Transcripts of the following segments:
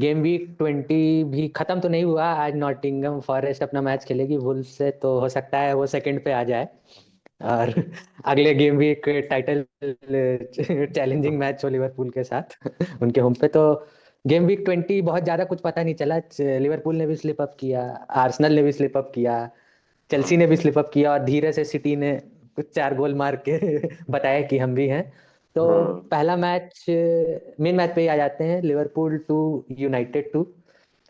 Game week 20 भी खत्म तो नहीं हुआ। आज नॉटिंघम फॉरेस्ट अपना मैच खेलेगी वुल्स से, तो हो सकता है वो सेकंड पे आ जाए। और अगले game week title challenging match हो लिवरपूल के साथ उनके होम पे। तो गेम वीक 20 बहुत ज्यादा कुछ पता नहीं चला। लिवरपूल ने भी स्लिप अप किया, आर्सेनल ने भी स्लिप अप किया, चेल्सी ने भी स्लिप अप किया, और धीरे से सिटी ने कुछ 4 गोल मार के बताया कि हम भी हैं। तो हम्म। पहला मैच, मेन मैच पे ही आ जाते हैं, लिवरपूल टू यूनाइटेड टू।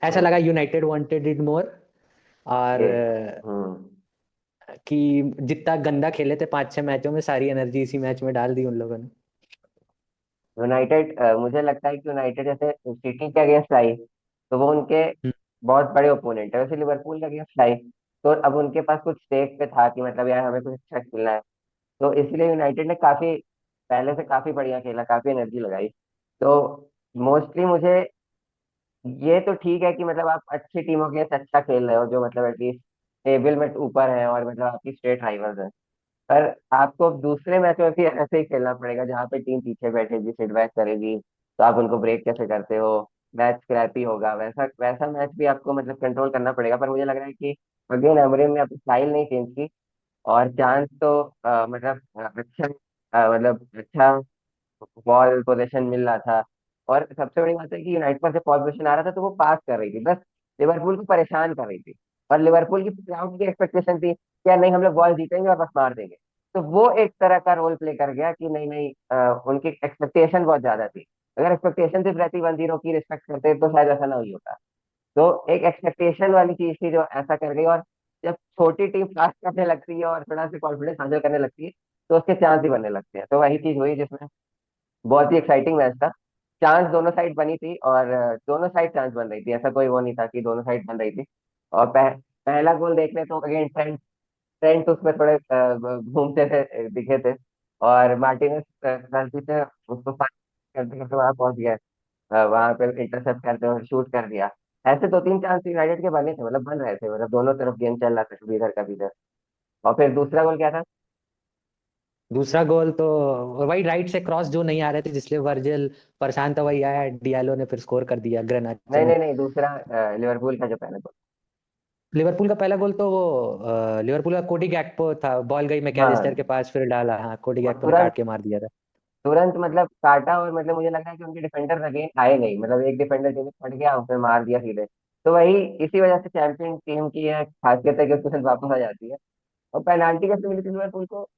ऐसा हम्म। लगा यूनाइटेड वांटेड इट मोर। और ये। हम्म। कि जितना गंदा खेले थे 5-6 मैचों में, सारी एनर्जी इसी मैच में डाल दी उन लोगों ने। यूनाइटेड, मुझे लगता है कि यूनाइटेड जैसे सिटी के अगेंस्ट आई तो वो उनके हम्म। बहुत बड़े ओपोनेंट है। वैसे लिवरपूल के अगेंस्ट आई तो अब उनके पास कुछ स्टेक पे था कि मतलब यार हमें कुछ अच्छा खेलना है। तो इसलिए यूनाइटेड ने काफी पहले से काफी बढ़िया खेला, काफी एनर्जी लगाई। तो मोस्टली मुझे ये तो ठीक है कि मतलब आप अच्छी टीमों के साथ अच्छा खेल रहे हो जो मतलब एटलीस्ट टेबल में ऊपर है और मतलब आपकी स्ट्रेट राइवल्स है। पर आपको अब दूसरे मैच में भी ऐसे ही खेलना पड़ेगा जहाँ पे टीम पीछे बैठेगी, सिट बैक करेगी, तो आप उनको ब्रेक कैसे करते हो। मैच स्क्रैपी होगा, वैसा वैसा मैच भी आपको मतलब कंट्रोल करना पड़ेगा। पर मुझे लग रहा है कि अगेन अमरीम ने अपनी स्टाइल नहीं चेंज की और चांस तो मतलब अच्छा, मतलब अच्छा बॉल पोजीशन मिल रहा था। और सबसे बड़ी बात है कि यूनाइटेड पर जब बॉल पोजीशन आ रहा था तो वो पास कर रही थी, बस लिवरपूल को परेशान कर रही थी। और लिवरपूल की क्राउड की एक्सपेक्टेशन थी कि यार नहीं, हम लोग बॉल जीतेंगे और बस मार देंगे। तो वो एक तरह का रोल प्ले कर गया कि नहीं नहीं, उनकी एक्सपेक्टेशन बहुत ज्यादा थी। अगर एक्सपेक्टेशन सिर्फ रहती 1-0 की रिस्पेक्ट करते तो शायद ऐसा ना हुई होता। तो एक एक्सपेक्टेशन वाली चीज थी जो ऐसा कर गई। और जब छोटी टीम फास्ट करने लगती है और थोड़ा सा कॉन्फिडेंस हासिल करने लगती है तो उसके चांस ही बनने लगते हैं। तो वही चीज हुई जिसमें बहुत ही एक्साइटिंग मैच था। चांस दोनों साइड बनी थी और दोनों साइड चांस बन रही थी, ऐसा कोई वो नहीं था कि दोनों साइड बन रही थी। और पहला गोल देख ले तो अगेन ट्रेंट ट्रेंट उसमें थोड़े घूमते थे, दिखे थे। और मार्टिनेज गलती से उसको पास करते करते वहां पहुंच गया, वहां पे इंटरसेप्ट करते हुए शूट कर दिया। ऐसे 2-3 चांस यूनाइटेड के बने थे, मतलब बन रहे थे, मतलब दोनों तरफ गेम चल रहा था कभी इधर कभी इधर। और फिर दूसरा गोल क्या था? दूसरा गोल तो वही राइट से क्रॉस जो नहीं आ रहे थे, जिसलिए वर्जिल परेशान था, वही आया, डियालो ने फिर स्कोर कर दिया ग्रेनाचो नहीं ने। नहीं नहीं, दूसरा लिवरपूल का जो पहला गोल। लिवरपूल का पहला गोल तो वो लिवरपूल का कोडी गैक्पो था, बॉल गई मैकेलिस्टर हाँ, के पास, फिर डाला। हाँ, कोडी वो गैक्पो ने तुरंत काट के मार दिया था। तुरंत मतलब काटा। और मतलब मुझे लगा कि उनके डिफेंडर अगेन आए नहीं, मतलब एक डिफेंडर जो पड़ गया उसने मार दिया सीधे। तो वही इसी वजह से चैंपियन टीम की यह खासियत है कि उसके साथ वापस आ जाती है। और पेनाल्टी कैसे मिली थी लिवरपूल को?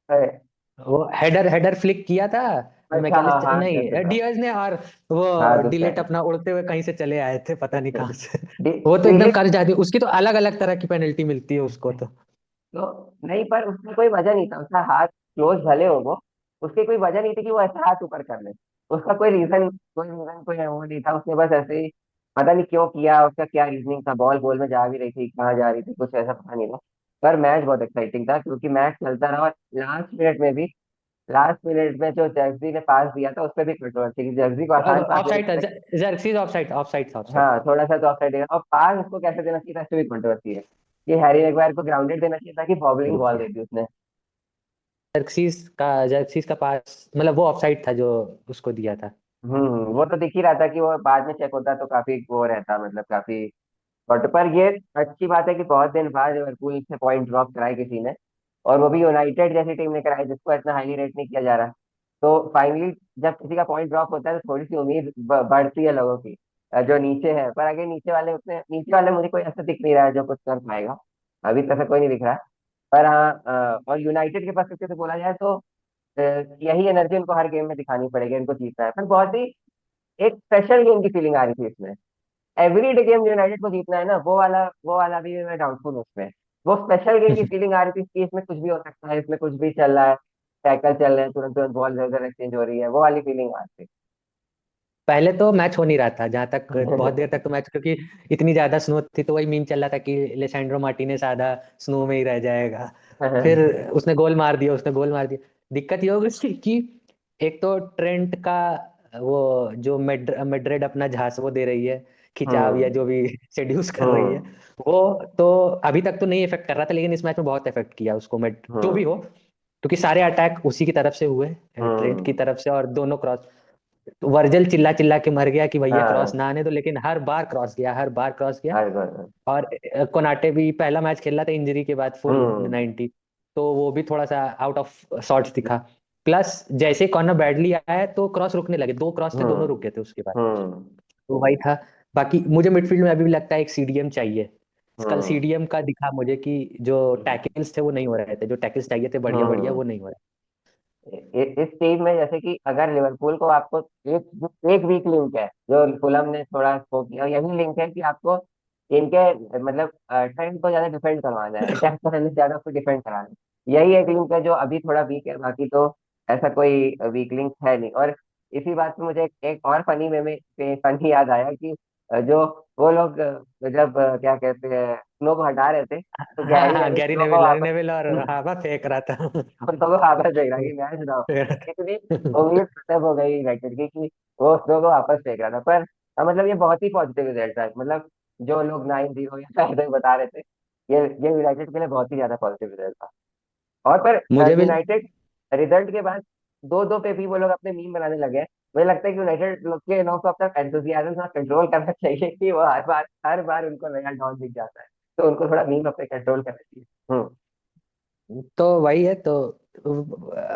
वो हेडर हेडर फ्लिक किया था अच्छा, हाँ मैकेलिस्टर, हाँ, जैसे नहीं था। डियाज ने, और वो हाँ, दूसरा डिलेट है। अपना उड़ते हुए कहीं से चले आए थे, पता नहीं कहाँ से। डी वो तो एकदम डिलीट। कर जाती, उसकी तो अलग अलग तरह की पेनल्टी मिलती है उसको तो। तो नहीं, पर उसमें कोई वजह नहीं था, उसका हाथ क्लोज भले हो वो, उसकी कोई वजह नहीं थी कि वो ऐसा हाथ ऊपर कर ले। उसका कोई रीजन कोई वो नहीं था, उसने बस ऐसे ही पता नहीं क्यों किया, उसका क्या रीजनिंग था। बॉल गोल में जा भी रही थी, कहाँ जा रही थी कुछ ऐसा पता नहीं था। पर मैच बहुत एक्साइटिंग था क्योंकि मैच चलता रहा। और लास्ट मिनट में जो जर्सी ने पास दिया था उस पर भी कंट्रोवर्सी की, जर्सी को आसान पास ऑफ देना साइड था, चाहिए jerseys of side, of side था, ऑफ था। साइड हाँ, था। थोड़ा सा तो ऑफसाइड देना, और पास उसको कैसे देना चाहिए था इस पे भी कंट्रोवर्सी है कि हैरी मैग्वायर को ग्राउंडेड देना चाहिए था कि बॉबलिंग बॉल देती उसने। जर्सीज का पास, मतलब वो ऑफ साइड था जो उसको दिया था। वो तो दिख ही रहा था कि वो बाद में चेक होता तो काफी वो रहता, मतलब काफी। बट पर ये अच्छी बात है कि बहुत दिन बाद लिवरपूल से पॉइंट ड्रॉप कराए किसी ने, और वो भी यूनाइटेड जैसी टीम ने कराई जिसको इतना हाईली रेट नहीं किया जा रहा। तो फाइनली जब किसी का पॉइंट ड्रॉप होता है तो थोड़ी सी उम्मीद बढ़ती है लोगों की, जो नीचे है। पर आगे नीचे वाले मुझे कोई ऐसा दिख नहीं रहा है जो कुछ कर पाएगा। अभी तक ऐसा कोई नहीं दिख रहा है। पर हाँ, और यूनाइटेड के पास से बोला जाए तो यही एनर्जी उनको हर गेम में दिखानी पड़ेगी, इनको जीतना है। पर बहुत ही एक स्पेशल गेम की फीलिंग आ रही थी इसमें। एवरी डे गेम यूनाइटेड को जीतना है ना, वो वाला भी मैं डाउटफुल हूँ उसमें। वो स्पेशल गेम की फीलिंग आ रही थी कि इसमें कुछ भी हो सकता है, इसमें कुछ भी चल रहा है, टैकल चल रहे हैं, तुरंत तुरंत बॉल इधर उधर एक्सचेंज हो रही है, वो वाली फीलिंग आ रही पहले तो मैच हो नहीं रहा था, जहां तक बहुत देर तक थी। तो मैच, क्योंकि इतनी ज्यादा स्नो थी, तो वही मीम चल रहा था कि लेसैंड्रो मार्टिनेज आधा स्नो में ही रह जाएगा। फिर उसने गोल मार दिया, उसने गोल मार दिया। दिक्कत ये हो गई कि एक तो ट्रेंट का वो जो मेड्रेड अपना झांस वो दे रही है, खिंचाव या हम्म। जो भी सेड्यूस कर रही है, हम्म। वो तो अभी तक तो नहीं इफेक्ट कर रहा था, लेकिन इस मैच में बहुत इफेक्ट किया उसको, मेड जो भी हम्म। हो, क्योंकि सारे अटैक उसी की तरफ से हुए, ट्रेंट की हम्म। तरफ से, और दोनों क्रॉस। वर्जल चिल्ला चिल्ला के मर गया कि भैया क्रॉस हाँ। ना आने दो, लेकिन हर बार क्रॉस गया, हर बार क्रॉस गया। हर बार। और कोनाटे भी पहला मैच खेला था इंजरी के बाद फुल हम्म 90, तो वो भी थोड़ा सा आउट ऑफ सॉर्ट्स दिखा। प्लस जैसे कॉर्नर बैडली आया तो क्रॉस रुकने लगे, दो क्रॉस थे दोनों हम्म रुक गए थे उसके बाद। हम्म तो वही था। बाकी मुझे मिडफील्ड में अभी भी लगता है एक सीडीएम चाहिए। कल हम्म सीडीएम का दिखा मुझे कि जो टैकल्स थे वो नहीं हो रहे थे, जो टैकल्स चाहिए थे बढ़िया बढ़िया वो हम्म। नहीं हो रहे। इस टीम में जैसे कि अगर लिवरपूल को आपको एक एक वीक लिंक है जो फुलम ने थोड़ा स्कोप किया, और यही लिंक है कि आपको इनके मतलब ट्रेंड को ज्यादा डिफेंड करवाना है, अटैक करने से ज्यादा उसको डिफेंड कराना है। यही एक लिंक है जो अभी थोड़ा वीक है, बाकी तो ऐसा कोई वीक लिंक है नहीं। और इसी बात पे मुझे एक और फनी में फनी याद आया कि जो वो लोग जब क्या कहते हैं स्नो को हटा रहे थे, तो हाँ गैरी हाँ, नेविल गैरी स्नो को नेविल वापस नेविल और हवा फेंक रहा था। उन सबको वापस देख रहा कि मैच ना हो। इतनी उम्मीद खत्म हो गई यूनाइटेड की कि वो उसको को वापस फेंक रहा था। पर मतलब ये बहुत ही पॉजिटिव रिजल्ट था, मतलब जो लोग 9-0 या ऐसे बता रहे थे, ये यूनाइटेड के लिए बहुत ही ज्यादा पॉजिटिव रिजल्ट था। और मुझे पर भी यूनाइटेड रिजल्ट के बाद 2-2 पे भी वो लोग अपने मीम बनाने लगे हैं। मुझे लगता है कि यूनाइटेड लोग के लोग को अपना एंथुसियाज्म थोड़ा कंट्रोल करना चाहिए कि वो हर बार उनको नया डॉन दिख जाता है, तो उनको थोड़ा मीम अपने कंट्रोल करना चाहिए। तो वही है तो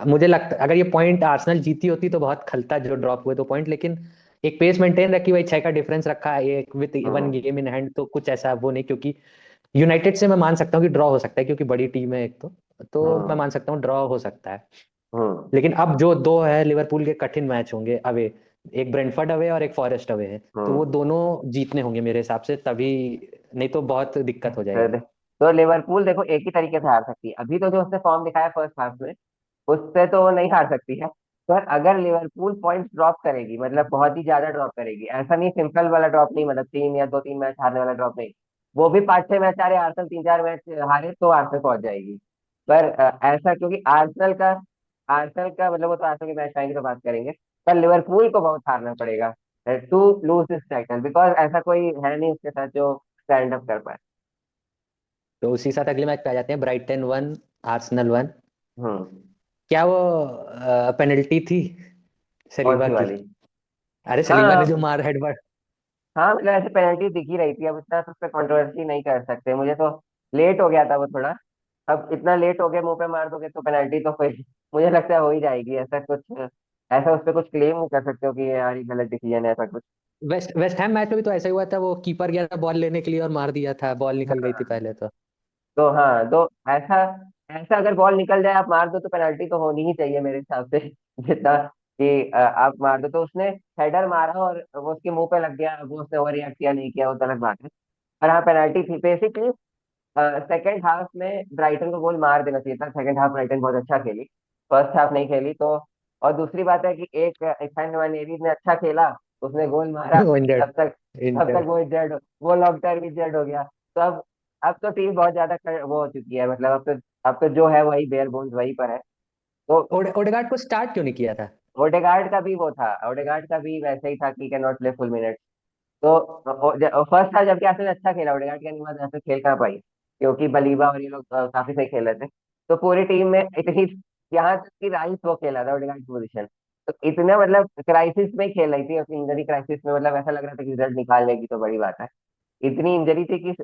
मुझे लगता अगर ये पॉइंट आर्सेनल जीती होती तो बहुत खलता जो ड्रॉप हुए तो पॉइंट, लेकिन एक पेस मेंटेन रखी, भाई 6 का डिफरेंस रखा है एक with one hmm game in hand, तो कुछ ऐसा वो नहीं। क्योंकि यूनाइटेड से मैं मान सकता हूँ कि ड्रॉ हो सकता है क्योंकि बड़ी टीम है एक तो मैं हम्म मान सकता हूँ ड्रॉ हो सकता है। हम्म लेकिन अब जो दो है लिवरपूल के कठिन मैच होंगे अवे, एक ब्रेंटफोर्ड अवे और एक फॉरेस्ट अवे है, तो वो हम्म। दोनों जीतने होंगे मेरे हिसाब से तभी, नहीं तो बहुत दिक्कत हो जाएगी। तो लिवरपूल देखो एक ही तरीके से हार सकती है, अभी तो जो उसने फॉर्म दिखाया फर्स्ट हाफ में उससे तो वो नहीं हार सकती है। पर अगर लिवरपूल पॉइंट्स ड्रॉप करेगी, मतलब बहुत ही ज्यादा ड्रॉप करेगी, ऐसा नहीं सिंपल वाला ड्रॉप नहीं, मतलब 3 या 2-3 मैच हारने वाला ड्रॉप नहीं, वो भी 5-6 मैच हारे, आर्सेनल 3-4 मैच हारे तो आर्सेनल पहुंच जाएगी। पर ऐसा क्योंकि आर्सेनल का मतलब वो तो आर्सेनल के मैच आएंगे तो बात करेंगे। पर लिवरपूल को बहुत हारना पड़ेगा to lose this title, because ऐसा कोई है नहीं उसके साथ जो स्टैंड अप कर पाए। तो उसी साथ अगले मैच पे आ जाते हैं, ब्राइटन 1 आर्सेनल 1। हम्म। क्या वो पेनल्टी थी कौन सलीबा सी की? वाली? अरे सलीबा ने जो हाँ मार हेडबट। हाँ, मतलब ऐसे पेनल्टी दिख ही रही थी, अब इतना तो उस पर कंट्रोवर्सी नहीं कर सकते। मुझे तो लेट हो गया था वो थोड़ा, अब इतना लेट हो गया मुंह पे मार दोगे तो पेनल्टी तो फिर मुझे लगता है हो ही जाएगी। ऐसा उस पर कुछ क्लेम नहीं कर सकते हो कि यार ये गलत डिसीजन है, ऐसा कुछ। वेस्ट वेस्ट हैम मैच में भी तो ऐसा ही हुआ था, वो कीपर गया था बॉल लेने के लिए और मार दिया था, बॉल निकल गई थी हाँ। पहले तो। तो हाँ, तो ऐसा ऐसा अगर बॉल निकल जाए आप मार दो तो पेनल्टी तो होनी ही चाहिए मेरे हिसाब से। जितना कि आप मार दो, तो उसने हेडर मारा और वो उसके मुंह पे लग गया, वो उसने ओवर रिएक्ट किया नहीं किया वो तो अलग बात है। पर हाँ, पेनल्टी थी बेसिकली। सेकेंड हाफ में ब्राइटन को गोल मार देना चाहिए था, सेकेंड हाफ ब्राइटन बहुत अच्छा खेली, फर्स्ट हाफ नहीं खेली तो। और दूसरी बात है कि एक इथान नवानेरी ने अच्छा खेला, उसने गोल मारा, इंजर्ड तब तक तब तक इंजर्ड। वो लॉन्ग टर्म इंजर्ड हो गया। तो अब तो टीम बहुत ज्यादा वो हो चुकी है, मतलब अब तो जो है वही बेयर बोन्स वही पर है। तो ओडेगार्ड को स्टार्ट क्यों नहीं किया था? ओडेगार्ड का भी वो था, ओडेगार्ड का भी वैसे ही था कि can not play full minute. तो फर्स्ट हाफ जबकि आरसेनल अच्छा खेला, ओडेगार्ड के बाद ऐसे खेल कहाँ पाई, क्योंकि बलीबा और ये लोग काफी सही खेल रहे थे। तो पूरी टीम में इतनी, यहाँ तक कि राइस वो खेला था ओडेगार्ड की पोजीशन, तो इतना मतलब क्राइसिस में ही खेल रही थी, उसकी इंजरी क्राइसिस में, मतलब ऐसा लग रहा था कि रिजल्ट निकाल लेगी तो बड़ी बात है। इतनी इंजरी थी कि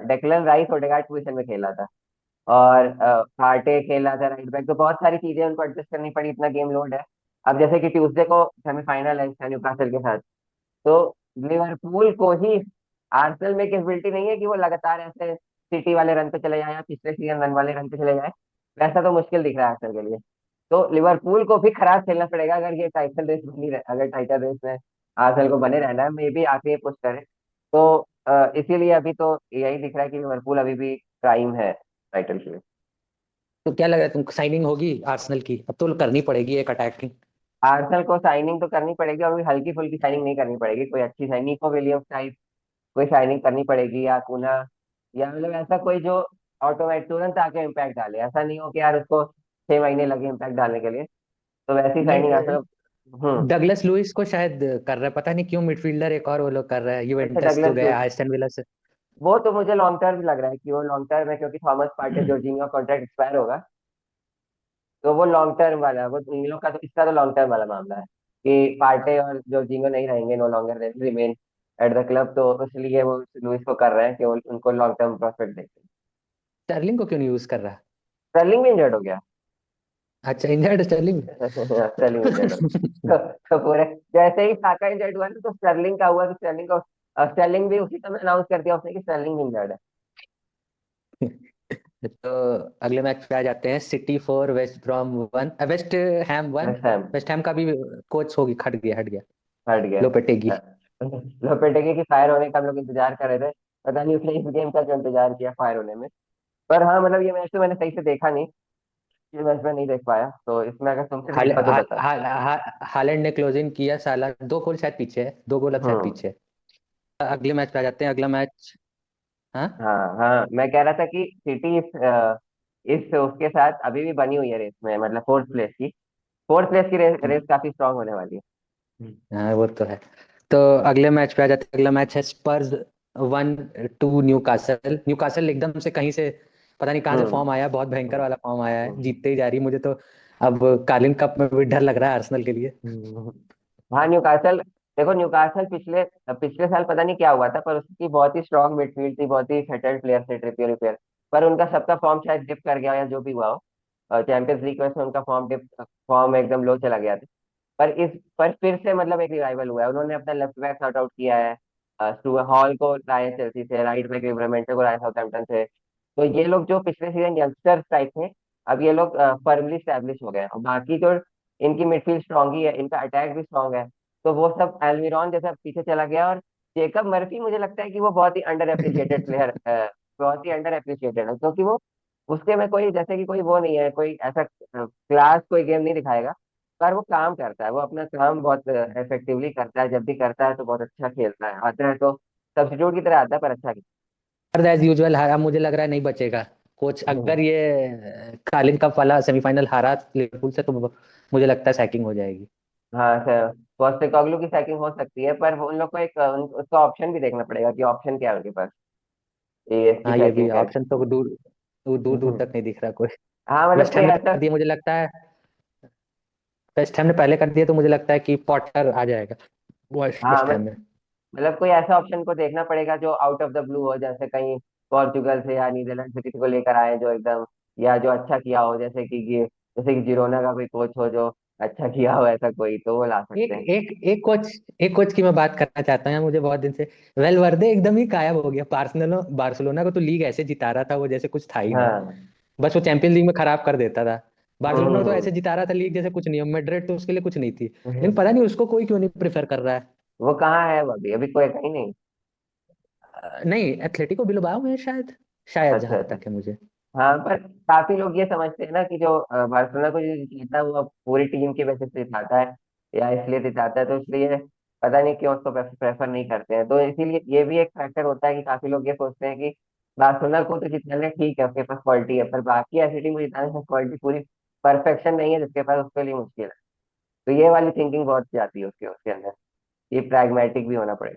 डेक्लन राइस ओडेगार्ड पोजीशन में खेला था, और पार्टे खेला था राइट बैक, तो बहुत सारी चीजें उनको एडजस्ट करनी पड़ी, इतना गेम लोड है। अब जैसे कि ट्यूसडे को सेमीफाइनल है न्यूकासल के साथ, तो लिवरपूल को ही, आर्सेनल में कैपेबिलिटी नहीं है कि वो लगातार ऐसे सिटी वाले रन पे चले जाए या पिछले सीजन रन वाले रन पे चले जाए, वैसा तो मुश्किल दिख रहा है आर्सेनल के लिए। तो लिवरपूल को भी खराब खेलना पड़ेगा अगर ये टाइटल रेस बनी रहे, अगर टाइटल रेस में आर्सेनल को बने रहना है, मे बी आके ये पुश करे। तो इसीलिए अभी तो यही दिख रहा है कि लिवरपूल अभी भी प्राइम है टाइटल के लिए। तो क्या लग रहा है तुमको, साइनिंग होगी आर्सेनल की? अब तो करनी पड़ेगी एक अटैकिंग। आर्सेनल को साइनिंग तो करनी पड़ेगी, और भी हल्की फुल्की साइनिंग नहीं करनी पड़ेगी, कोई अच्छी साइनिंग, निको विलियम्स टाइप कोई साइनिंग करनी पड़ेगी, या कुना, या मतलब ऐसा कोई जो ऑटोमेटिक तुरंत आके इम्पैक्ट डाले, ऐसा नहीं हो कि यार उसको 6 महीने लगे इम्पैक्ट डालने के लिए। तो वैसी साइनिंग नहीं, आर्सेनल। हम्म। डगलस लुइस को शायद कर रहा है, पता नहीं क्यों मिडफील्डर एक और वो लोग कर रहा है, अच्छा, यूवेंटस तो डगलस गया लुइस, एस्टन विला से। वो तो मुझे लॉन्ग टर्म लग रहा है कि वो लॉन्ग टर्म है, क्योंकि थॉमस पार्टे जॉर्जिनियो का कॉन्ट्रैक्ट एक्सपायर होगा, तो वो लॉन्ग टर्म वाला है, वो इन लोग का तो, इसका तो लॉन्ग टर्म वाला मामला है कि पार्टे और जॉर्जिनो नहीं रहेंगे, no longer remain at the club, तो इसलिए वो लुइस को कर रहे हैं कि उनको लॉन्ग टर्म प्रॉफिट देते हैं। स्टर्लिंग को क्यों नहीं यूज कर रहा? स्टर्लिंग भी इंजर्ड हो गया। अच्छा, इंजर्ड स्टर्लिंग। स्टर्लिंग इंजर्ड हो गया। तो पूरे जैसे ही साका इंजर्ड हुआ ना, तो स्टर्लिंग का हुआ कि स्टर्लिंग को स्टर्लिंग भी उसी समय अनाउंस कर दिया उसने कि स्टर्लिंग इंजर्ड है। तो अगले मैच पे आ जाते हैं। City 4 West Brom 1, West Ham 1। West Ham West Ham का भी कोच होगी, हट गया हट गया। लोपेटेगी। लोपेटेगी की फायर होने का हम लोग इंतजार कर रहे थे। पता नहीं उसने इस गेम का जो इंतजार किया फायर होने में। पर हाँ मतलब ये मैच तो मैंने सही से देखा नहीं, ये मैच में नहीं देख पाया, तो इसमें अगर तुमसे हाल देखा तो हा, बता। हा, हा, हालैंड ने क्लोजिंग किया, साला 2 गोल शायद पीछे है, 2 गोल अब शायद हम्म। पीछे है। अगले मैच पे आ जाते हैं। अगला मैच। हाँ। हाँ हाँ, मैं कह रहा था कि सिटी इस उसके साथ अभी भी बनी हुई है रेस में, मतलब फोर्थ प्लेस की। फोर्थ प्लेस की रेस काफी स्ट्रांग होने वाली है। हाँ, वो तो है। तो अगले मैच पे आ जाते हैं। अगला मैच है स्पर्स 1-2 न्यूकासल। न्यूकासल एकदम से कहीं से पता नहीं कहाँ से हम्म फॉर्म आया, बहुत भयंकर वाला फॉर्म आया है, हम्म, जीतते ही जा रही है। मुझे तो अब कार्लिन कप में भी डर लग रहा है आर्सेनल के लिए। हम्म। हाँ न्यूकासल, देखो न्यूकासल पिछले पिछले साल पता नहीं क्या हुआ था, पर उसकी बहुत ही स्ट्रांग मिडफील्ड थी, बहुत ही सेटल्ड प्लेयर थे, ट्रिपियर रिपेयर। पर उनका सबका फॉर्म शायद डिप कर गया या जो भी हुआ हो, चैंपियंस लीग में उनका फॉर्म एकदम लो चला गया था। पर फिर से मतलब एक रिवाइवल हुआ है, उन्होंने अपना लेफ्ट बैक सॉर्ट आउट किया है। स्टुअर्ट हॉल को लाए चेल्सी से, राइट बैक लिवरमेंटो को लाए साउथहैम्पटन से। तो ये लोग जो पिछले सीजन यंगस्टर्स टाइप थे, अब ये लोग फर्मली स्टैब्लिश हो गए हैं। और बाकी जो इनकी मिडफील्ड स्ट्रांग ही है, इनका अटैक भी स्ट्रांग है। तो वो सब एल्मिरॉन जैसा पीछे चला गया, और जेकब मर्फी मुझे लगता है कि वो बहुत ही अंडर अप्रिशिएटेड प्लेयर, बहुत ही अंडर अप्रिशिएटेड है, क्योंकि वो उसके में कोई जैसे कि कोई वो नहीं है, कोई ऐसा क्लास कोई गेम नहीं दिखाएगा। पर वो काम करता है, वो अपना काम बहुत इफेक्टिवली करता है, जब भी करता है तो बहुत अच्छा खेलता है, आता है तो सब्स्टिट्यूट की तरह आता है, पर अच्छा खेलता पर एज यूजुअल हारा, मुझे लग रहा है नहीं बचेगा कोच। है। अगर ये कार्लिन कप वाला सेमीफाइनल हारा लिवरपूल से, तो मुझे लगता है सैकिंग हो जाएगी। हाँ सर, पोस्टेकोग्लू की सैकिंग हो सकती है, पर वो उन लोग को एक उसका ऑप्शन भी देखना पड़ेगा कि ऑप्शन क्या है उनके पास, ये इसकी हाँ, ये भी सैकिंग का। ऑप्शन तो दूर दूर दूर तक नहीं दिख रहा कोई। हाँ मतलब वेस्ट कोई हैम ने ऐसा, कर दिया मुझे लगता है। वेस्ट हैम ने पहले कर दिया, तो मुझे लगता है कि पॉटर आ जाएगा हाँ वेस्ट हैम में। मतलब कोई ऐसा ऑप्शन को देखना पड़ेगा जो आउट ऑफ द ब्लू हो, जैसे कहीं पोर्चुगल से या नीदरलैंड से किसी को लेकर आए जो एकदम, या जो अच्छा किया हो, जैसे कि जिरोना का कोई कोच हो जो अच्छा किया हो, ऐसा कोई तो वो ला एक सकते हैं। एक कोच की मैं बात करना चाहता हूँ, मुझे बहुत दिन से। वेलवर्दे एकदम ही गायब हो गया। बार्सिलोना बार्सिलोना को तो लीग ऐसे जिता रहा था वो, जैसे कुछ था ही ना। हाँ। बस वो चैंपियंस लीग में खराब कर देता था। बार्सिलोना को तो ऐसे हम्म जिता रहा था लीग जैसे कुछ नहीं। मेड्रिड तो उसके लिए कुछ नहीं थी, लेकिन हम्म। पता नहीं उसको कोई क्यों नहीं प्रेफर कर रहा है। वो कहाँ है वो अभी, अभी कोई कहीं नहीं। नहीं, एथलेटिको बिलबाओ में शायद, शायद अच्छा जहां अच्छा। तक है मुझे। हाँ पर काफी लोग ये समझते हैं ना कि जो बार्सिलोना को जो जीता है वो अब पूरी टीम की वजह से जिताता है, या इसलिए जिताता है, तो इसलिए पता नहीं क्यों उसको प्रेफर नहीं करते हैं। तो इसीलिए ये भी एक फैक्टर होता है कि काफी लोग ये सोचते हैं कि बार्सिलोना को तो जिताने ठीक है, उसके पास क्वालिटी है, पर बाकी ऐसी टीम को जिताने में क्वालिटी पूरी परफेक्शन नहीं है जिसके पास, उसके लिए मुश्किल है। तो ये वाली थिंकिंग बहुत जाती है उसके उसके अंदर, ये प्रैग्मेटिक भी होना पड़ेगा।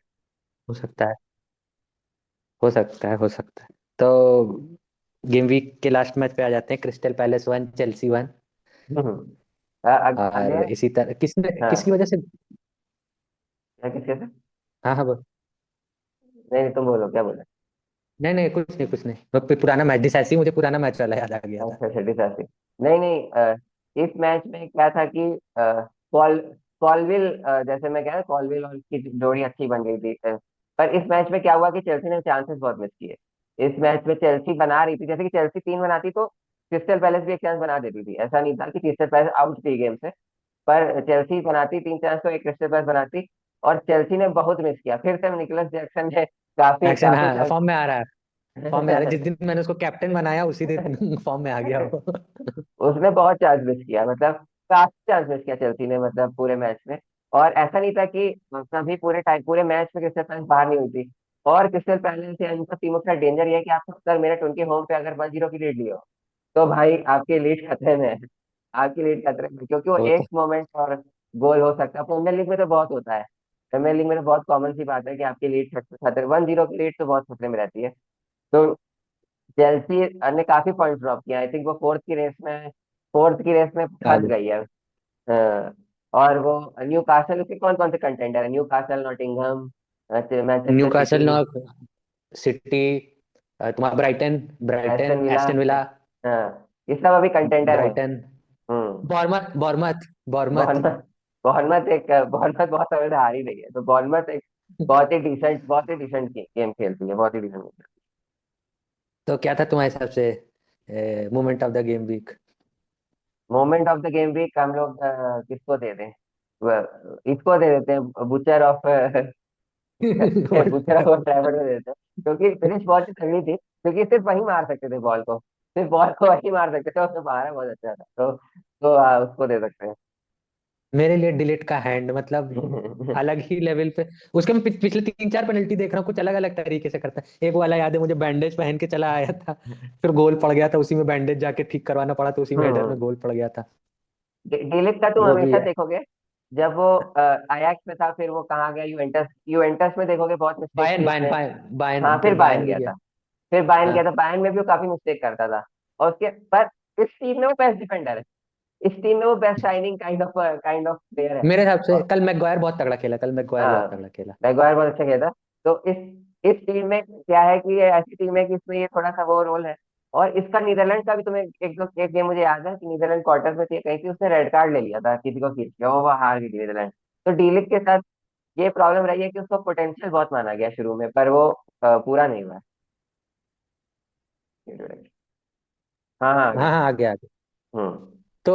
हो सकता है, हो सकता है। तो गेम वीक के लास्ट मैच पे आ जाते हैं। Crystal palace 1 Chelsea 1। हम्म। और अगले, इसी तरह किसने किसकी हाँ वजह से। क्या किसके से? हाँ हाँ, बोल। नहीं नहीं, तुम बोलो क्या बोला। नहीं नहीं, कुछ नहीं कुछ नहीं, पुराना मैच डिसाइसिव, मुझे पुराना मैच वाला याद आ गया था। अच्छा छठी साथी। नहीं नहीं, इस मैच में क्या था कि कॉल कॉलविल, जैसे मैं कह रहा कॉलविल और उसकी जोड़ी अच्छी बन गई थी, पर इस मैच में क्या हुआ कि चेल्सी ने चांसेस बहुत मिस किए। इस मैच में चेल्सी बना रही थी, जैसे कि चेल्सी तीन बनाती तो क्रिस्टल पैलेस भी एक चांस बना देती थी, ऐसा नहीं था कि क्रिस्टल पैलेस आउट थी गेम से। पर चेल्सी बनाती तीन चांस तो एक क्रिस्टल पैलेस बनाती, और चेल्सी ने बहुत मिस किया। फिर से निकोलस जैक्सन ने काफी एक्शन, काफी हाँ, चांस। फॉर्म में आ रहा है। फॉर्म में आ रहा है, जिस दिन मैंने उसको कैप्टन बनाया उसी दिन फॉर्म में आ गया वो। उसने बहुत चांस मिस किया, मतलब काफी चांस मिस किया चेल्सी ने, मतलब पूरे मैच में। और ऐसा नहीं था कि कभी पूरे टाइम पूरे मैच में क्रिस्टल पैलेस बाहर नहीं हुई थी। और क्रिस्टल पैलेस या इन सब टीमों का डेंजर ये है कि आपको 70 मिनट उनके होम पे अगर 1-0 की लीड ली हो, तो भाई आपकी लीड खतरे में है। आपकी लीड खतरे में है, क्योंकि वो वो एक तो मोमेंट और गोल हो सकता है। प्रीमियर लीग में तो बहुत होता है, प्रीमियर लीग में तो बहुत कॉमन सी बात है कि आपकी लीड खतरे, 1-0 की लीड तो बहुत खतरे में रहती है। तो चेल्सी ने काफी पॉइंट ड्रॉप किया, आई थिंक वो फोर्थ की रेस में आ फंस गया। गई है। हाँ, और वो न्यू कासल, उसके कौन कौन से कंटेंडर है? Newcastle, Nottingham, Manchester Newcastle, City, North City, तुम्हारा Brighton, Aston Brighton Villa. Aston Villa, हाँ, ये सब अभी कंटेंडर है। ब्राइटन, हम्म। Bournemouth Bournemouth Bournemouth. Bournemouth, Bournemouth बहुत समय से हार ही रही है, तो बॉर्नमथ एक बहुत ही डिसेंट गेम खेलती है, बहुत ही डिसेंट। तो क्या था तुम्हारे हिसाब से moment of the game week? Moment of the game week हम लोग किसको दे दें? इसको दे देते हैं, butcher of butcher of Trafford में दे देते हैं, क्योंकि फिनिश बहुत ही तगड़ी थी, क्योंकि सिर्फ वही मार सकते थे बॉल को, सिर्फ बॉल को वही मार सकते थे, उसने मारा बहुत अच्छा था, तो उसको दे सकते मेरे लिए डिलीट का हैंड मतलब हैं। अलग ही लेवल पे। उसके मैं पिछले 3-4 पेनल्टी देख रहा हूँ, कुछ अलग अलग तरीके से करता है। एक वाला याद है मुझे, बैंडेज पहन के चला आया था, फिर गोल पड़ गया था उसी में, बैंडेज जाके ठीक करवाना पड़ा तो उसी में हेडर में हम्म। गोल पड़ गया था। डिलिट का तुम वो भी हमेशा है। देखोगे, जब वो अयाक्स में था, फिर वो कहाँ गया, यूवेंटस, यूवेंटस में देखोगे बहुत मिस्टेक बायन की बायन उसने। बायन बायन हाँ, फिर फिर बायन बायन भी गया गया। था, फिर बायन गया हाँ था, बायन में भी वो काफी मिस्टेक करता था। और उसके पर इस टीम में वो बेस्ट डिफेंडर है, इस टीम में वो best shining kind of player है। मेरे हिसाब से और कल मैगवायर बहुत तगड़ा खेला, कल मैगवायर बहुत हाँ, तगड़ा खेला। मैगवायर बहुत अच्छा खेला था। तो इस टीम में क्या है कि ये ऐसी टीम है कि इसमें ये थोड़ा सा वो रोल है। और इसका नीदरलैंड का भी तुम्हें एक गेम मुझे याद है कि नीदरलैंड क्वार्टर में थी कहीं थी, उसने रेड कार्ड ले लिया था, किसी को खींच के वो हार गई थी नीदरलैंड। तो डी लिग के साथ ये प्रॉब्लम रही है कि उसको पोटेंशियल बहुत माना गया शुरू में, पर वो पूरा नहीं हुआ। हाँ हाँ, आ गया। हाँ हाँ, आगे आगे। हम्म। तो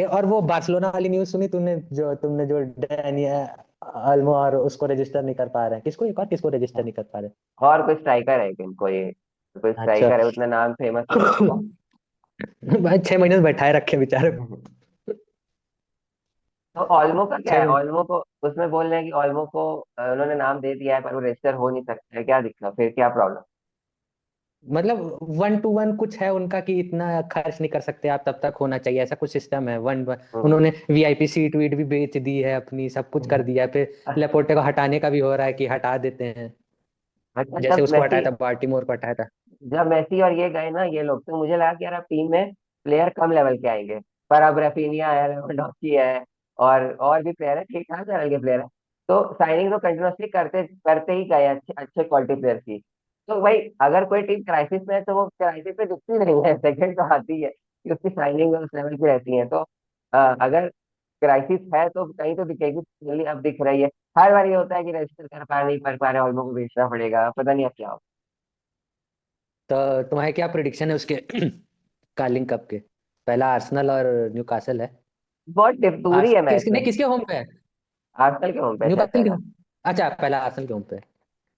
और वो बार्सिलोना वाली न्यूज सुनी तुमने, जो तुमने जो डैनियल अल्मो और उसको रजिस्टर नहीं कर पा रहे हैं, किसको, एक और किसको रजिस्टर नहीं कर पा रहे और कोई स्ट्राइकर है कि कोई कोई हैं? अच्छा। स्ट्राइकर है, उतना नाम फेमस नहीं है उसका। भाई 6 महीने से बैठाए रखे बेचारे को। तो ऑल्मो का क्या छह है? महीने ऑल्मो को उसमें बोल रहे हैं कि ऑल्मो को उन्होंने नाम दे दिया है, पर वो रजिस्टर हो नहीं सकता है, क्या दिक्कत, फिर क्या प्रॉब्लम? मतलब 1-to-1 कुछ है उनका कि इतना खर्च नहीं कर सकते आप, तब तक होना चाहिए, ऐसा कुछ सिस्टम है। वन हम्म। उन्होंने वीआईपी सीट वीट भी बेच दी है अपनी, सब कुछ कर दिया है। फिर लेपोर्टे को हटाने का भी हो रहा है कि हटा देते हैं, अच्छा, जैसे उसको हटाया था, बाल्टीमोर को हटाया था। जब मेसी और ये गए ना ये लोग, तो मुझे लगा कि यार अब टीम में प्लेयर कम लेवल के आएंगे, पर अब रफीनिया है, लेवेंडोस्की है, और भी प्लेयर है, ठीक ठाक लेवल के प्लेयर है। तो साइनिंग तो कंटिन्यूसली करते करते ही गए, अच्छे अच्छे क्वालिटी प्लेयर की। तो भाई अगर कोई टीम क्राइसिस में है, तो वो क्राइसिस में दिखती नहीं है, सेकंड तो आती है कि उसकी साइनिंग उस लेवल की रहती है। तो अगर क्राइसिस है तो कहीं तो दिखेगी, जल्दी अब दिख रही है। हर बार ये होता है कि रजिस्टर कर पा नहीं कर पा रहे, ऑल्मो को बेचना पड़ेगा, पता नहीं अब क्या हो। तो तुम्हारे क्या प्रिडिक्शन है उसके कार्लिंग कप के? पहला आर्सेनल और न्यूकासल है। बहुत दूरी है मैच में। किसके होम पे है? आजकल के होम पे शायद न्यूकासल के पहला। home? अच्छा, पहला आर्सेनल के होम पे है।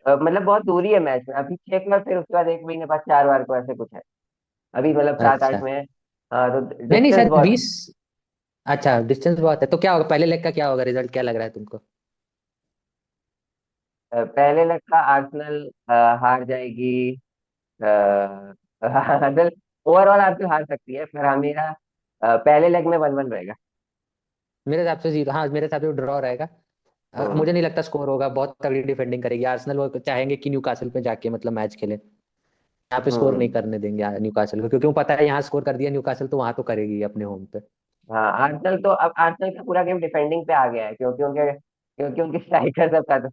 मतलब बहुत दूरी है मैच में, अभी 6 बार, फिर उसके बाद 1 महीने बाद 4 बार को, ऐसे कुछ है। अभी मतलब 7-8 अच्छा। में है। हाँ, तो नहीं नहीं, डिस्टेंस शायद बहुत है। 20। अच्छा, डिस्टेंस बहुत है। तो क्या होगा पहले लेग का, क्या होगा रिजल्ट, क्या लग रहा है तुमको? पहले लेग का आर्सेनल हार जाएगी। आर्सेनल ओवरऑल आर्सेनल हार सकती है, पर हाँ मेरा पहले लेग में 1-1 रहेगा। मेरे हिसाब से जीरो, हाँ मेरे हिसाब से ड्रॉ रहेगा। मुझे हम्म। नहीं लगता स्कोर होगा, बहुत तगड़ी डिफेंडिंग करेगी आर्सेनल। वो चाहेंगे कि न्यूकासल पे जाके मतलब मैच खेले, यहाँ पे स्कोर नहीं हम्म। करने देंगे न्यूकासल को, क्योंकि वो पता है यहाँ स्कोर कर दिया न्यूकासल तो वहां तो करेगी अपने होम पे। हाँ, आर्सेनल तो अब आर्सेनल का पूरा गेम डिफेंडिंग पे आ गया है, क्योंकि उनके स्ट्राइकर सब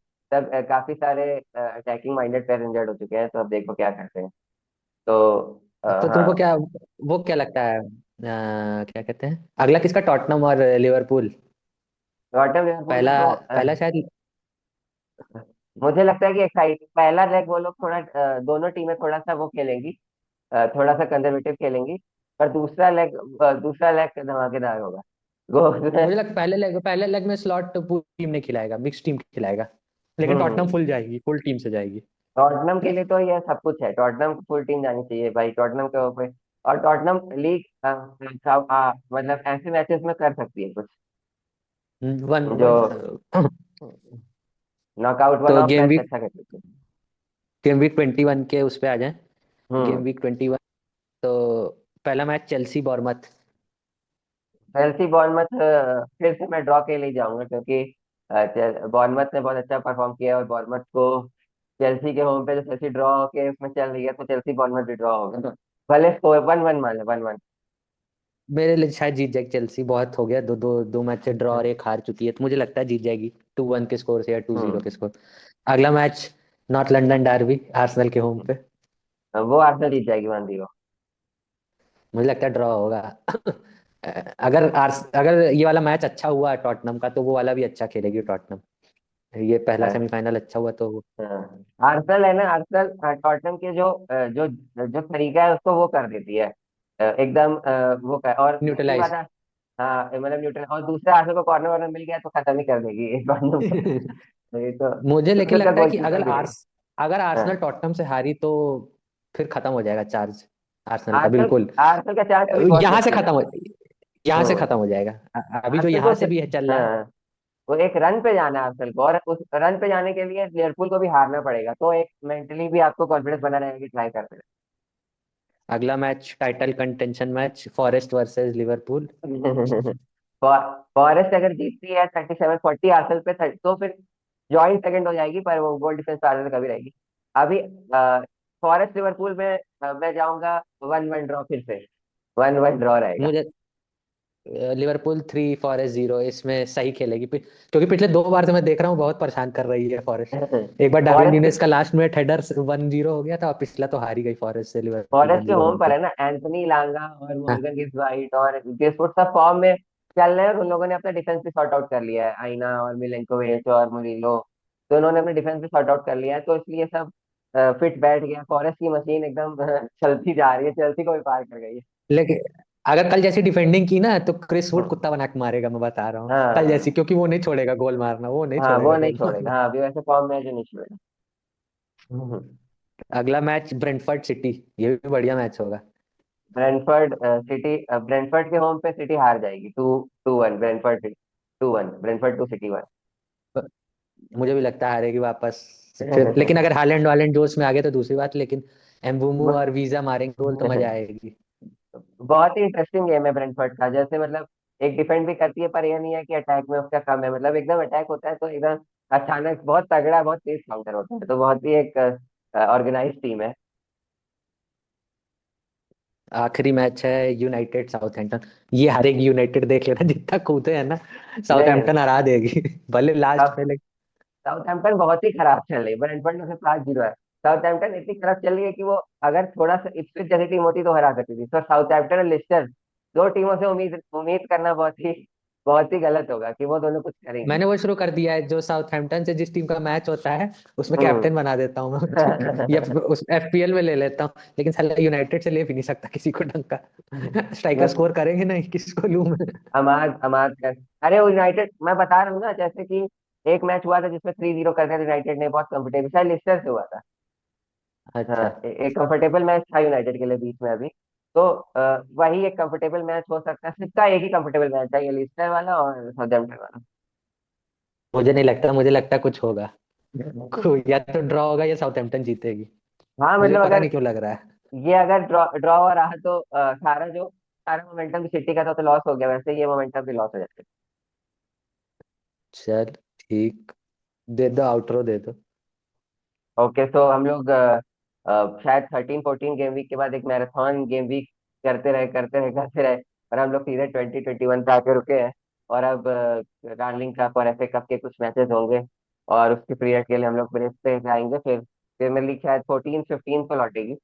काफी सारे अटैकिंग माइंडेड प्लेयर इंजर्ड हो चुके हैं, तो अब देखो क्या करते हैं। तो तो तुमको हाँ, क्या, वो क्या लगता है, क्या कहते हैं अगला किसका, टॉटनहम और लिवरपूल? टॉटनहम लिवरपूल का पहला, तो पहला शायद। मुझे लगता है कि एक्साइटिंग पहला लेग वो लोग थोड़ा दोनों टीमें थोड़ा सा वो खेलेंगी, थोड़ा सा कंजर्वेटिव खेलेंगी। पर दूसरा लेग धमाकेदार होगा। गो मुझे लगता पहले लेग में स्लॉट पूरी टीम नहीं खिलाएगा, मिक्स टीम खिलाएगा, लेकिन टॉटनहम हम्म। फुल जाएगी, फुल टीम से जाएगी। टॉटनहम के लिए तो ये सब कुछ है, टॉटनहम को फुल टीम जानी चाहिए भाई, टॉटनहम के ऊपर। और टॉटनहम लीग मतलब ऐसे मैचेस में कर सकती है कुछ, वन जो वन नॉकआउट वन तो ऑफ मैच अच्छा कर सकती है। गेम वीक 21 के उस पे आ जाए। गेम हम्म। वीक 21, तो पहला मैच चेल्सी बॉurnemouth। चेल्सी बॉर्नमथ, फिर से मैं ड्रॉ के लिए जाऊंगा, क्योंकि बॉर्नमथ ने बहुत अच्छा परफॉर्म किया है, और बॉर्नमथ को चेल्सी के होम पे जो चेल्सी ड्रॉ के उसमें चल रही है, तो चेल्सी बॉर्नमथ भी ड्रॉ होगा। भले स्कोर 1-1 मान लो, 1-1। मेरे लिए शायद जीत जाएगी चेल्सी, बहुत हो गया, दो दो दो मैच से ड्रॉ और एक हार चुकी है, तो मुझे लगता है जीत जाएगी 2-1 के स्कोर से या 2-0 हम्म। के स्कोर। अगला match north London Derby, Arsenal के होम पे। वो आर्सेनल जीत जाएगी 1-0। मुझे लगता है ड्रॉ होगा। अगर ये वाला मैच अच्छा हुआ टॉटनम का, तो वो वाला भी अच्छा खेलेगी टॉटनम। ये पहला सेमीफाइनल अच्छा हुआ तो। हाँ, आर्सेनल है ना, आर्सेनल टॉटनहम के जो जो तरीका है उसको वो कर देती है, एकदम वो कर, और दूसरी बात न्यूट्रलाइज। है। हाँ मतलब न्यूट्रल, और दूसरा आर्सेनल को कॉर्नर वॉर्नर मिल गया तो खत्म ही कर देगी टॉटनहम को। तो ये तो, मुझे लेकिन क्योंकि उसका लगता है कि गोलकीपर भी है। अगर आर्सेनल हाँ, टॉटनम से हारी तो फिर खत्म हो जाएगा चार्ज आर्सेनल का, आर्सेनल बिल्कुल। आर्सेनल का चांस अभी बहुत यहाँ से मुश्किल है। खत्म हो यहाँ से हम्म। खत्म हो जाएगा। अभी जो आर्सेनल यहाँ को से भी है चल रहा है। हाँ, वो एक रन पे जाना है आर्सेनल को, और उस रन पे जाने के लिए लिवरपूल को भी हारना पड़ेगा, तो एक मेंटली भी आपको कॉन्फिडेंस बना रहेगा कि ट्राई करते अगला match title contention match, forest versus Liverpool. रहे। फॉरेस्ट अगर जीतती है 37-40 आर्सेनल पे, तो फिर जॉइंट सेकंड हो जाएगी, पर वो गोल डिफरेंस तो आर्सेनल का भी रहेगी। अभी फॉरेस्ट लिवरपूल में मैं जाऊंगा 1-1 ड्रॉ फिर से, 1-1 ड्रॉ रहेगा। मुझे लिवरपूल 3 फॉरेस्ट 0 इसमें सही खेलेगी, क्योंकि पिछले 2 बार से मैं देख रहा हूँ बहुत परेशान कर रही है फॉरेस्ट। एक बार डार्विन फॉरेस्ट नुनेज का लास्ट में हेडर 1-0 हो गया था, और पिछला तो हार ही गई फॉरेस्ट से लिवरपूल फॉरेस्ट के 1-0 होम होम पर पे। है ना, एंथनी लांगा और हाँ। मॉर्गन गिब्स व्हाइट और गेसफोर्ड सब फॉर्म में चल रहे हैं, और उन लोगों ने अपना डिफेंस भी सॉर्ट आउट कर लिया है, आइना और मिलेंकोविच और मुरीलो, तो उन्होंने अपने डिफेंस भी सॉर्ट आउट कर लिया है, तो इसलिए सब फिट बैठ गया, फॉरेस्ट की मशीन एकदम चलती जा रही है, चेल्सी को भी पार कर गई है। लेकिन अगर कल जैसी डिफेंडिंग की ना, तो क्रिस वुड हम्म। कुत्ता बना के मारेगा, मैं बता रहा हूँ। कल जैसी, हाँ क्योंकि वो नहीं छोड़ेगा गोल मारना, वो नहीं हाँ, वो छोड़ेगा नहीं गोल छोड़ेगा, मारना। हाँ अभी वैसे फॉर्म में है जो नहीं छोड़ेगा। हम्म। अगला मैच ब्रेंटफोर्ड सिटी, ये भी बढ़िया मैच होगा। ब्रेंटफोर्ड सिटी, ब्रेंटफोर्ड के होम पे सिटी हार जाएगी, 2-1 ब्रेंटफोर्ड, 2-1 ब्रेंटफोर्ड टू सिटी मुझे भी लगता है हारेगी वापस। फिर लेकिन 1। अगर हालैंड वालैंड जोश में आ गए तो दूसरी बात, लेकिन एम्बुमू और वीजा मारेंगे गोल तो मजा आएगी। बहुत ही इंटरेस्टिंग गेम है ब्रेंटफोर्ड का, जैसे मतलब एक डिफेंड भी करती है, पर यह नहीं है कि अटैक में उसका कम है, मतलब एकदम अटैक होता है तो एकदम अचानक बहुत तगड़ा, बहुत तेज काउंटर होता है, तो बहुत ही एक ऑर्गेनाइज टीम है। आखिरी मैच है यूनाइटेड साउथहैम्पटन। ये हारेगी यूनाइटेड, देख लेना जितना कूदे है ना, नहीं नहीं, साउथहैम्पटन हरा देगी। भले लास्ट में, लेकिन। साउथहैम्पटन बहुत ही खराब चल रही है, ब्रेंटफोर्ड में से 5-0 है। साउथहैम्पटन इतनी खराब चल रही है कि वो अगर थोड़ा सा इप्सविच जैसी टीम होती तो हरा सकती थी, तो साउथहैम्पटन और लिस्टर, दो टीमों से उम्मीद उम्मीद करना बहुत ही गलत होगा कि वो दोनों कुछ करेंगी। मैंने वो शुरू कर दिया है, जो साउथहैम्पटन से जिस टीम का मैच होता है उसमें हम्म। कैप्टन बना देता हूँ मैं उसको। या उस एफपीएल में ले लेता हूँ, लेकिन साला यूनाइटेड से ले भी नहीं सकता किसी को ढंग का। स्ट्राइकर स्कोर करेंगे नहीं, किसको लूं मैं। अमाद अमाद कर, अरे वो यूनाइटेड मैं बता रहा हूँ ना, जैसे कि एक मैच हुआ था जिसमें 3-0 कर दिया यूनाइटेड ने, बहुत कंफर्टेबल, शायद लिस्टर से हुआ था। हाँ, अच्छा। एक कंफर्टेबल मैच था यूनाइटेड के लिए बीच में अभी, तो वही एक कंफर्टेबल मैच हो सकता है, सिर्फ एक ही कंफर्टेबल मैच है, ये लिस्टर वाला और साउथहैम्पटन वाला। मुझे नहीं लगता, मुझे लगता कुछ होगा। या तो ड्रॉ होगा या साउथहैम्पटन जीतेगी। हाँ मुझे मतलब पता अगर नहीं क्यों लग रहा है। ये अगर ड्रॉ ड्रॉ हो रहा तो सारा मोमेंटम भी सिटी का था, तो लॉस हो गया, वैसे ये मोमेंटम भी लॉस हो जाता चल ठीक, दे दो आउटरो दे दो। है। ओके, तो हम लोग शायद 13-14 गेम वीक के बाद एक मैराथन गेम वीक करते रहे, और हम लोग सीधे 2021 पे आके रुके हैं, और अब डार्लिंग कप और एफए कप के कुछ मैचेस होंगे, और उसके पीरियड के लिए हम लोग ब्रेक पे जाएंगे, फिर प्रीमियर लीग शायद 14-15 को लौटेगी,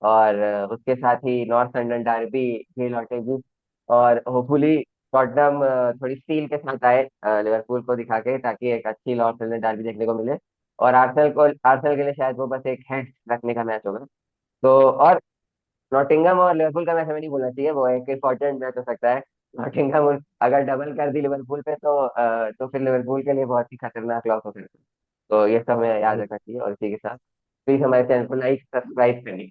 और उसके साथ ही नॉर्थ लंदन डार्बी भी लौटेगी, और होपफुली टॉटनहम थोड़ी स्टील के साथ आए लिवरपूल को दिखा के, ताकि एक अच्छी नॉर्थ लंदन डार्बी देखने को मिले, और आर्सेनल के लिए शायद वो बस एक हेड रखने का मैच होगा, तो और नॉटिंघम और लिवरपूल का मैच हमें नहीं भूलना चाहिए, वो एक इम्पोर्टेंट मैच हो सकता है। नॉटिंघम अगर डबल कर दी लिवरपूल पे, तो फिर लिवरपूल के लिए बहुत ही खतरनाक लॉस हो सकता है, तो ये सब हमें याद रखना चाहिए, और इसी के साथ प्लीज हमारे चैनल को लाइक सब्सक्राइब करिए।